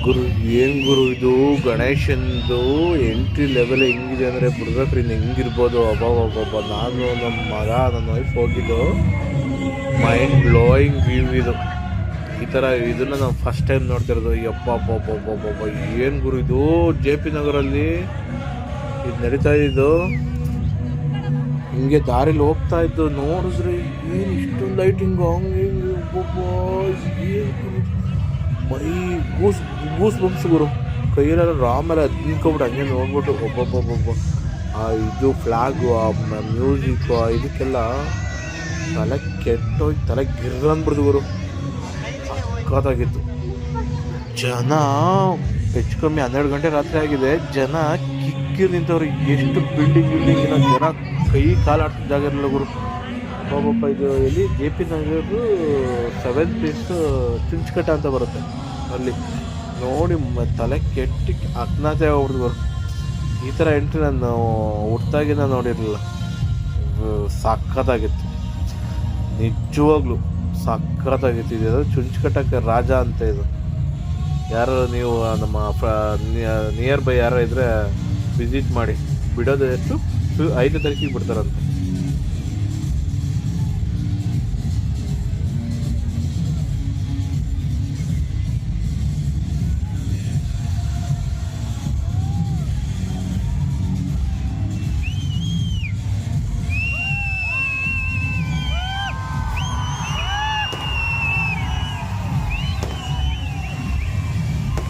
ಗುರು ಏನು ಗುರು ಇದು ಗಣೇಶಂದು entry level ಹೆಂಗಿದೆ ಅಂದರೆ ಬಿಡ್ಬೇಕ್ರಿ ಹೆಂಗಿರ್ಬೋದು. ಒಬ್ಬ ನಾನು ನಮ್ಮ ಮಗ ನನ್ನ ವೈಫ್ ಹೋಗಿದ್ದು ಮೈಂಡ್ ಬ್ಲೋಯಿಂಗ್ ವ್ಯೂ ಇದು. ಈ ಥರ ಇದನ್ನು ನಾವು ಫಸ್ಟ್ ಟೈಮ್ ನೋಡ್ತಿರೋದು. ಯಪ್ಪ ಏನು ಗುರು ಇದು ಜೆ ಪಿ ನಗರಲ್ಲಿ ಇದು ನಡೀತಾ ಇದ್ದು. ಹಿಂಗೆ ದಾರಿಲಿ ಹೋಗ್ತಾ ಇದ್ದು ನೋಡಿದ್ರಿ ಏನು ಇಷ್ಟೊಂದು ಲೈಟಿಂಗು ಹಂಗೆ ಏನು ಮೈ ಗೂಸ್ ಬಂಪ್ಸ್ ಗುರು. ಕೈಯಲ್ಲೆಲ್ಲ ರಾಮೆಲ್ಲ ನಿಂತ್ಕೊಬಿಟ್ಟು ಹಂಗೆ ನೋಡ್ಬಿಟ್ಟು ಒಬ್ಬೊಬ್ಬೊಬ್ಬೊಬ್ಬ ಆ ಇದು ಫ್ಲಾಗು ಆ ಮ್ಯೂಸಿಕ್ಕು ಇದಕ್ಕೆಲ್ಲ ತಲೆ ಕೆಟ್ಟೋಗಿ ತಲೆ ಗಿರ್ರಂದ್ಬಿಡ್ದು ಗುರು. ಸಕ್ಕತ್ತಾಗಿತ್ತು. ಜನ ಹೆಚ್ಚು ಕಮ್ಮಿ 12 ಗಂಟೆ ರಾತ್ರಿ ಆಗಿದೆ. ಜನ ಕಿಕ್ಕಿರ್ ನಿಂತವ್ರು. ಎಷ್ಟು ಬಿಲ್ಡಿಂಗ್ ಇರೋ ಜನ ಕೈ ಕಾಲಾಡ್ತಿದ್ದ ಜಾಗ ಇರಲಿಲ್ಲ ಗುರು. ಒಬ್ಬೊಬ್ಬ ಇದು ಎಲ್ಲಿ ಜೆ ಪಿ ನಗರದ್ದು 7th ಪ್ಲೇಸ್ ಚುಂಚಕಟ್ಟ ಅಂತ ಬರುತ್ತೆ ಅಲ್ಲಿ ನೋಡಿ ತಲೆ ಕೆಟ್ಟಿ ಅಜ್ಞಾತೆ ಹೋಗ್ಬಿಡ್ದು ಗುರು. ಈ ಥರ ಎಂಟ್ರಿ ನಾನು ಹುಟ್ಟಾಗಿನ ನೋಡಿರಲಿಲ್ಲ. ಸಕ್ಕತ್ತಾಗಿತ್ತು, ನಿಜವಾಗ್ಲೂ ಸಕ್ಕತ್ತಾಗಿತ್ತು. ಇದು ಚುಂಚಕಟ್ಟಕ್ಕೆ ರಾಜ ಅಂತ. ಇದು ಯಾರು ನೀವು ನಮ್ಮ ನಿಯರ್ ಬೈ ಯಾರು ಇದ್ದರೆ ವಿಸಿಟ್ ಮಾಡಿ. ಬಿಡೋದು ಎಷ್ಟು 5 ತಾರೀಕಿಗೆ ಬಿಡ್ತಾರಂತೆ.